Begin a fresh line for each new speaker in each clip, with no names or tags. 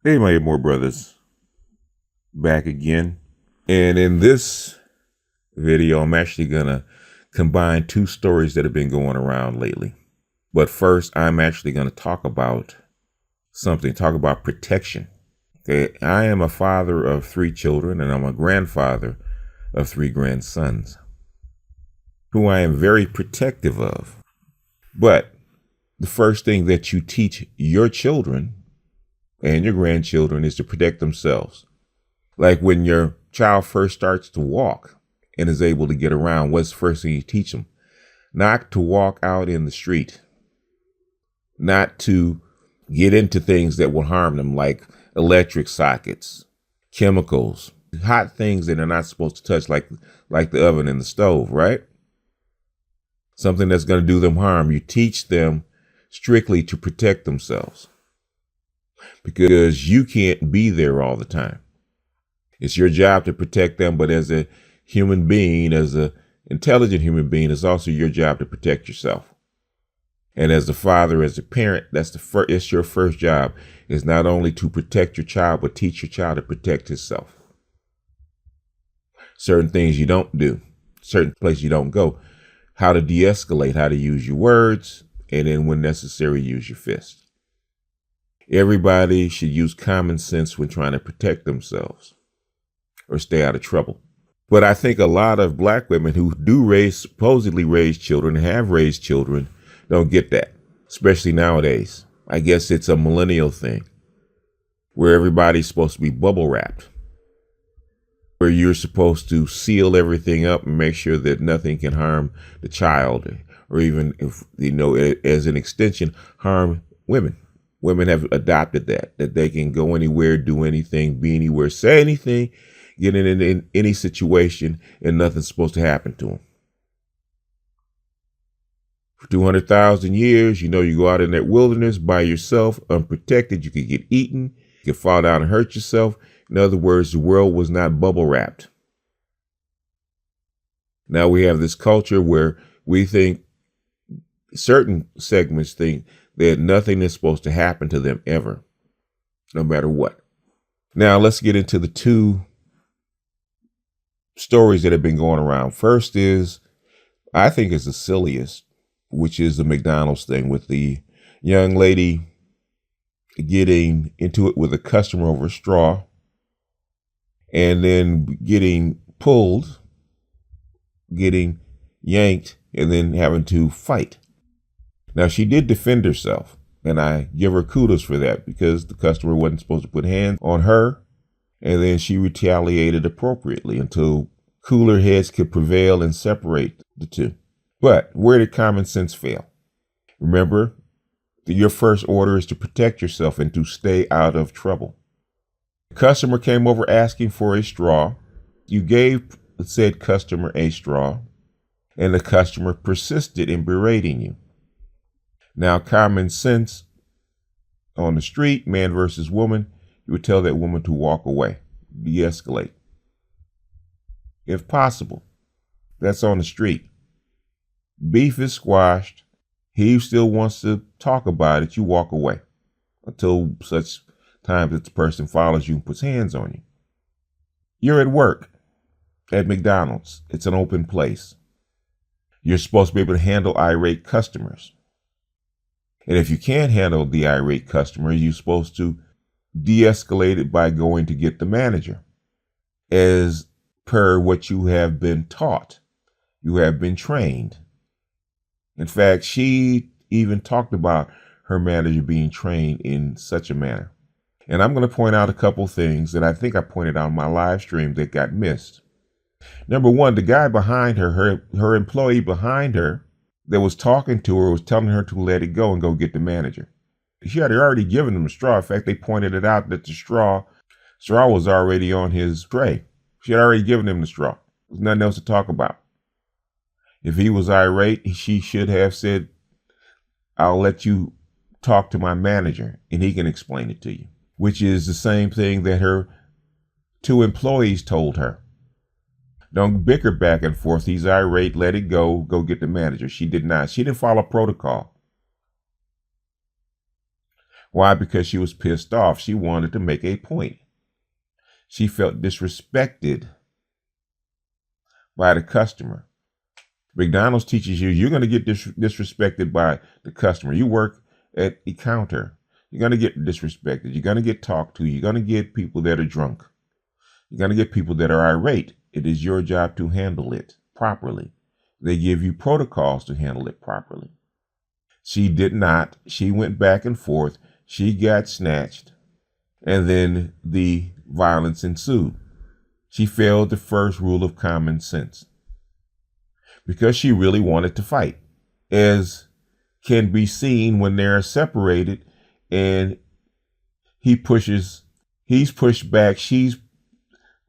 Hey, my IBMOR brothers, back again. And in this video, I'm actually going to combine two stories that have been going around lately. But first, I'm actually going to talk about protection. Okay, I am a father of 3 children, and I'm a grandfather of 3 grandsons, who I am very protective of. But the first thing that you teach your children and your grandchildren is to protect themselves. Like when your child first starts to walk and is able to get around, what's the first thing you teach them? Not to walk out in the street, not to get into things that will harm them, like electric sockets, chemicals, hot things that they're not supposed to touch, like the oven and the stove, right? Something that's going to do them harm. You teach them strictly to protect themselves, because you can't be there all the time. It's your job to protect them, but as a human being, as an intelligent human being, it's also your job to protect yourself. And as a father, as a parent, it's your first job, is not only to protect your child, but teach your child to protect himself. Certain things you don't do, certain places you don't go, how to de-escalate, how to use your words, and then when necessary, use your fist. Everybody should use common sense when trying to protect themselves or stay out of trouble. But I think a lot of black women who supposedly raise children, have raised children, don't get that, especially nowadays. I guess it's a millennial thing where everybody's supposed to be bubble wrapped, where you're supposed to seal everything up and make sure that nothing can harm the child, or even, if as an extension, harm women. Women have adopted that they can go anywhere, do anything, be anywhere, say anything, get in any situation, and nothing's supposed to happen to them. For 200,000 years, you go out in that wilderness by yourself, unprotected. You could get eaten, you could fall down and hurt yourself. In other words, the world was not bubble wrapped. Now we have this culture where we think, certain segments think, that nothing is supposed to happen to them ever, no matter what. Now let's get into the two stories that have been going around. First is, I think is the silliest, which is the McDonald's thing with the young lady getting into it with a customer over a straw and then getting pulled, getting yanked, and then having to fight. Now, she did defend herself, and I give her kudos for that, because the customer wasn't supposed to put hands on her, and then she retaliated appropriately until cooler heads could prevail and separate the two. But where did common sense fail? Remember, your first order is to protect yourself and to stay out of trouble. The customer came over asking for a straw. You gave said customer a straw, and the customer persisted in berating you. Now, common sense on the street, man versus woman, you would tell that woman to walk away, de-escalate. If possible, that's on the street. Beef is squashed. He still wants to talk about it. You walk away until such time that the person follows you and puts hands on you. You're at work at McDonald's. It's an open place. You're supposed to be able to handle irate customers. And if you can't handle the irate customer, you're supposed to de-escalate it by going to get the manager, as per what you have been taught. You have been trained. In fact, she even talked about her manager being trained in such a manner. And I'm going to point out a couple things that I think I pointed out in my live stream that got missed. Number one, the guy behind her employee behind her, that was talking to her, was telling her to let it go and go get the manager. She had already given him a straw. In fact, they pointed it out that the straw was already on his tray. She had already given him the straw. There's nothing else to talk about. If he was irate, she should have said, I'll let you talk to my manager and he can explain it to you, which is the same thing that her 2 employees told her. Don't bicker back and forth. He's irate. Let it go. Go get the manager. She did not. She didn't follow protocol. Why? Because she was pissed off. She wanted to make a point. She felt disrespected by the customer. McDonald's teaches you you're going to get disrespected by the customer. You work at a counter. You're going to get disrespected. You're going to get talked to. You're going to get people that are drunk. You're going to get people that are irate. It is your job to handle it properly. They give you protocols to handle it properly. She did not. She went back and forth. She got snatched. And then the violence ensued. She failed the first rule of common sense because she really wanted to fight, as can be seen when they're separated and he's pushed back, she's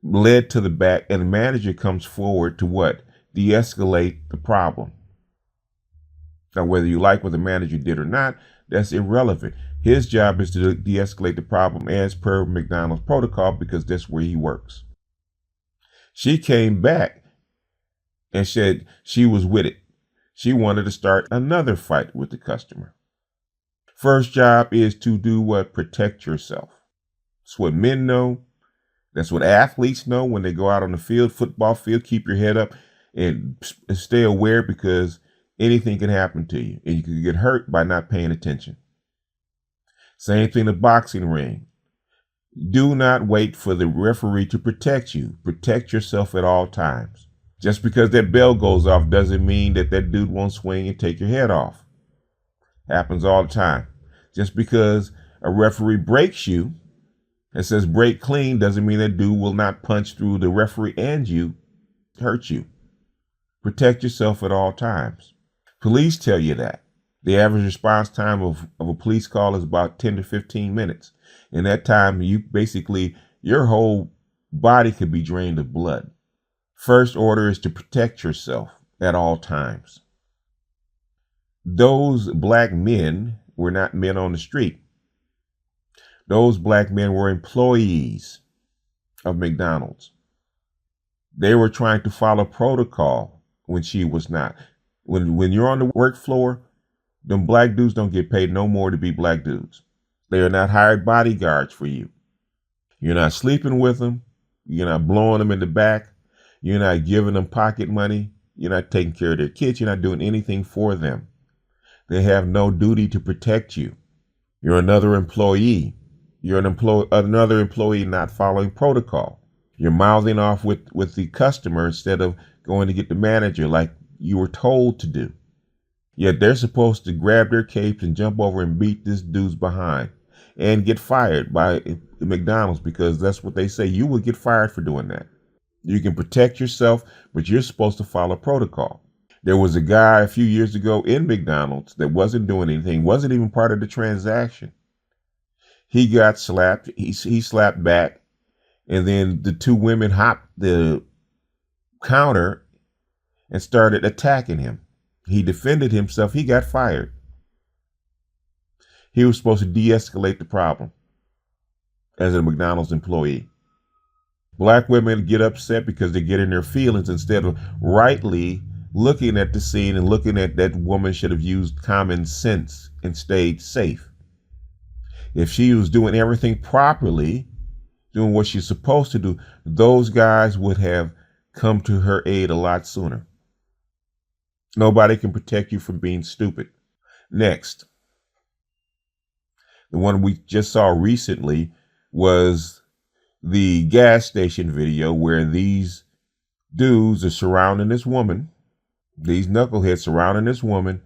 led to the back, and the manager comes forward to what? De-escalate the problem. Now, whether you like what the manager did or not, that's irrelevant. His job is to de-escalate the problem as per McDonald's protocol because that's where he works. She came back and said she was with it. She wanted to start another fight with the customer. First job is to do what? Protect yourself. That's what men know. That's what athletes know when they go out on the field, football field. Keep your head up and stay aware because anything can happen to you and you can get hurt by not paying attention. Same thing in the boxing ring. Do not wait for the referee to protect you. Protect yourself at all times. Just because that bell goes off doesn't mean that that dude won't swing and take your head off. Happens all the time. Just because a referee breaks you and says break clean doesn't mean that dude will not punch through the referee and you, hurt you. Protect yourself at all times. Police tell you that. The average response time of a police call is about 10 to 15 minutes. In that time, your whole body could be drained of blood. First order is to protect yourself at all times. Those black men were not men on the street. Those black men were employees of McDonald's. They were trying to follow protocol when she was not. When you're on the work floor, them black dudes don't get paid no more to be black dudes. They are not hired bodyguards for you. You're not sleeping with them. You're not blowing them in the back. You're not giving them pocket money. You're not taking care of their kids. You're not doing anything for them. They have no duty to protect you. You're another employee. You're another employee not following protocol. You're mouthing off with the customer instead of going to get the manager like you were told to do. Yet they're supposed to grab their capes and jump over and beat this dude's behind and get fired by McDonald's because that's what they say. You will get fired for doing that. You can protect yourself, but you're supposed to follow protocol. There was a guy a few years ago in McDonald's that wasn't doing anything, wasn't even part of the transaction. He got slapped. He slapped back. And then the two women hopped the counter and started attacking him. He defended himself. He got fired. He was supposed to de-escalate the problem as a McDonald's employee. Black women get upset because they get in their feelings instead of rightly looking at the scene and looking at that woman should have used common sense and stayed safe. If she was doing everything properly, doing what she's supposed to do, those guys would have come to her aid a lot sooner. Nobody can protect you from being stupid. Next, the one we just saw recently was the gas station video where these dudes are surrounding this woman, these knuckleheads surrounding this woman,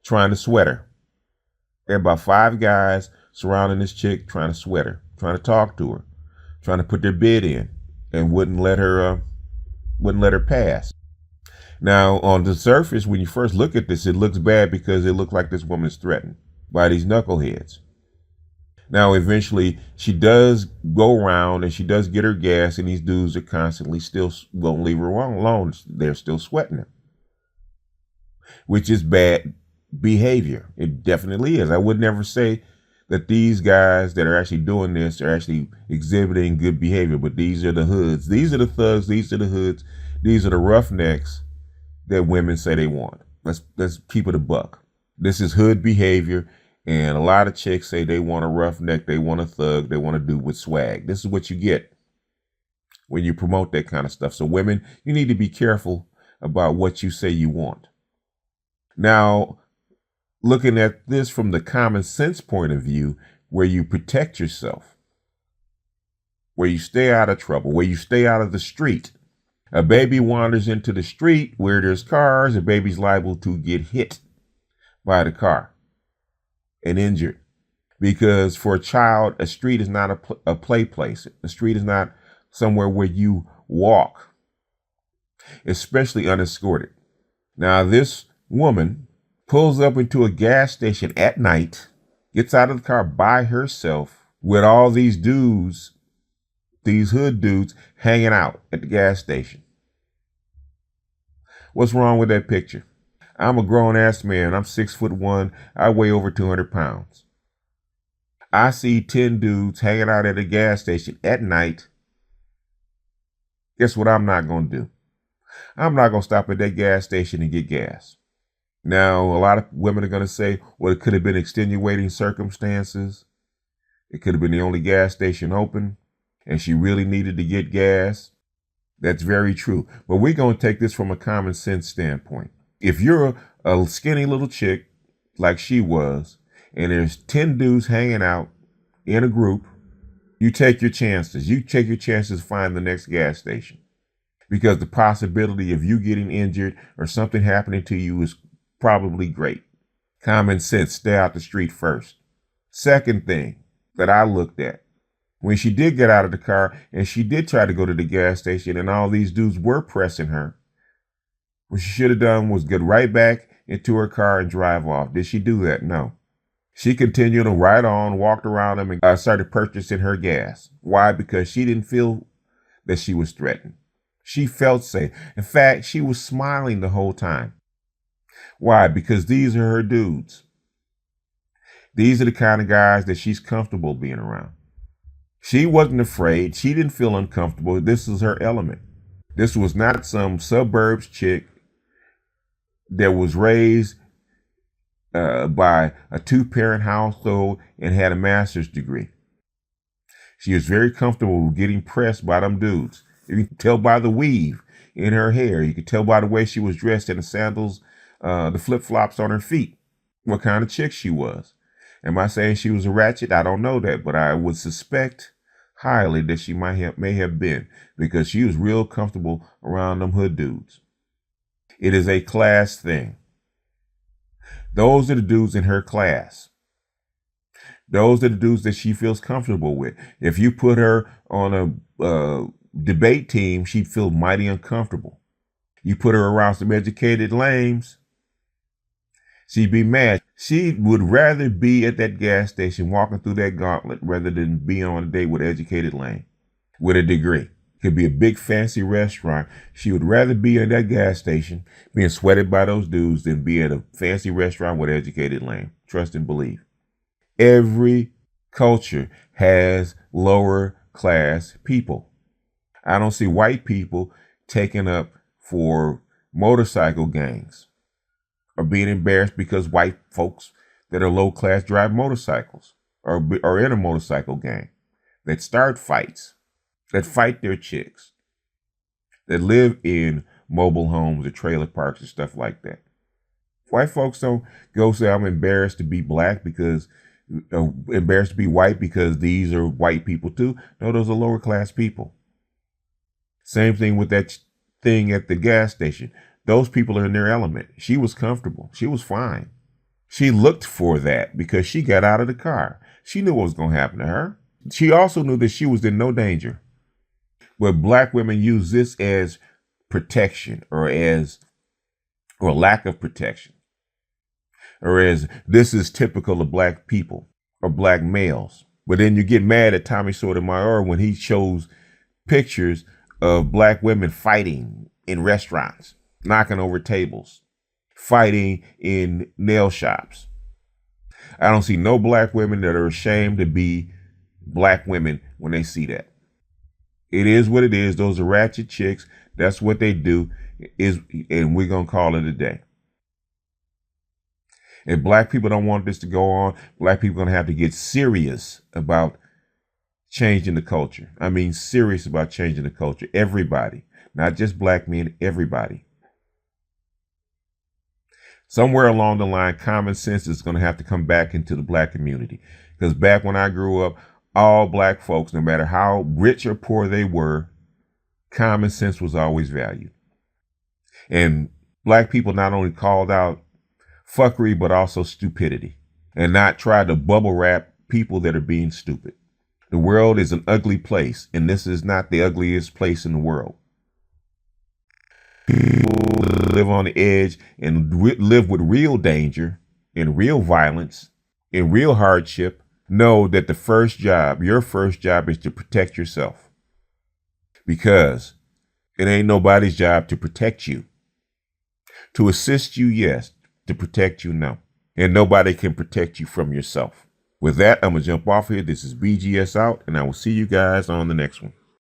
trying to sweat her. There are about 5 guys surrounding this chick, trying to sweat her, trying to talk to her, trying to put their bid in, and wouldn't let her pass. Now, on the surface, when you first look at this, it looks bad because it looks like this woman is threatened by these knuckleheads. Now, eventually, she does go around and she does get her gas, and these dudes are constantly still won't leave her alone. They're still sweating her, which is bad behavior. It definitely is. I would never say that these guys that are actually doing this are actually exhibiting good behavior, but these are the hoods. These are the thugs. These are the hoods. These are the roughnecks that women say they want. Let's keep it a buck. This is hood behavior, And a lot of chicks say they want a roughneck, they want a thug, they want to do with swag. This is what you get when you promote that kind of stuff. So women, you need to be careful about what you say you want. Now, looking at this from the common sense point of view, where you protect yourself, where you stay out of trouble, where you stay out of the street. A baby wanders into the street where there's cars, a baby's liable to get hit by the car and injured. Because for a child, a street is not a play place. A street is not somewhere where you walk, especially unescorted. Now, this woman pulls up into a gas station at night, gets out of the car by herself with all these dudes, these hood dudes hanging out at the gas station. What's wrong with that picture? I'm a grown ass man. I'm 6'1". I weigh over 200 pounds. I see 10 dudes hanging out at a gas station at night. Guess what I'm not going to do? I'm not going to stop at that gas station and get gas. Now, a lot of women are going to say, well, it could have been extenuating circumstances. It could have been the only gas station open, and she really needed to get gas. That's very true. But we're going to take this from a common sense standpoint. If you're a skinny little chick like she was, and there's 10 dudes hanging out in a group, you take your chances. You take your chances to find the next gas station, because the possibility of you getting injured or something happening to you is probably great. Common sense, stay out the street first. Second thing that I looked at, when she did get out of the car and she did try to go to the gas station and all these dudes were pressing her, what she should have done was get right back into her car and drive off. Did she do that? No. She continued to ride on, walked around them, and started purchasing her gas. Why? Because she didn't feel that she was threatened. She felt safe. In fact, she was smiling the whole time. Why? Because these are her dudes. These are the kind of guys that she's comfortable being around. She wasn't afraid. She didn't feel uncomfortable. This is her element. This was not some suburbs chick that was raised by a two-parent household and had a master's degree. She was very comfortable getting pressed by them dudes. You can tell by the weave in her hair. You can tell by the way she was dressed and the sandals, the flip-flops on her feet, what kind of chick she was. Am I saying she was a ratchet? I don't know that, but I would suspect highly that she may have been, because she was real comfortable around them hood dudes. It is a class thing. Those are the dudes in her class. Those are the dudes that she feels comfortable with. If you put her on a debate team, she'd feel mighty uncomfortable. You put her around some educated lames, she'd be mad. She would rather be at that gas station walking through that gauntlet rather than be on a date with an educated lame with a degree. Could be a big fancy restaurant. She would rather be at that gas station being sweated by those dudes than be at a fancy restaurant with an educated lame. Trust and believe. Every culture has lower class people. I don't see white people taking up for motorcycle gangs or being embarrassed because white folks that are low class drive motorcycles or are in a motorcycle gang that start fights, that fight their chicks, that live in mobile homes or trailer parks and stuff like that. White folks don't go say, I'm embarrassed to be black because, embarrassed to be white because these are white people too. No, those are lower class people. Same thing with that thing at the gas station. Those people are in their element. She was comfortable. She was fine. She looked for that because she got out of the car. She knew what was going to happen to her. She also knew that she was in no danger. But black women use this as protection or lack of protection. Or as this is typical of black people or black males. But then you get mad at Tommy Sotomayor when he shows pictures of black women fighting in restaurants, knocking over tables, fighting in nail shops. I don't see no black women that are ashamed to be black women when they see that. It is what it is. Those are ratchet chicks. That's what they do, and we're going to call it a day. If black people don't want this to go on, black people are going to have to get serious about changing the culture. I mean, serious about changing the culture. Everybody, not just black men, everybody. Somewhere along the line, common sense is going to have to come back into the black community. Because back when I grew up, all black folks, no matter how rich or poor they were, common sense was always valued. And black people not only called out fuckery, but also stupidity, and not try to bubble wrap people that are being stupid. The world is an ugly place, and this is not the ugliest place in the world. People live on the edge and live with real danger and real violence and real hardship. Know that the first job, your first job, is to protect yourself, because it ain't nobody's job to protect you. To assist you, yes. To protect you, no. And nobody can protect you from yourself. With that, I'm going to jump off here. This is BGS out, and I will see you guys on the next one.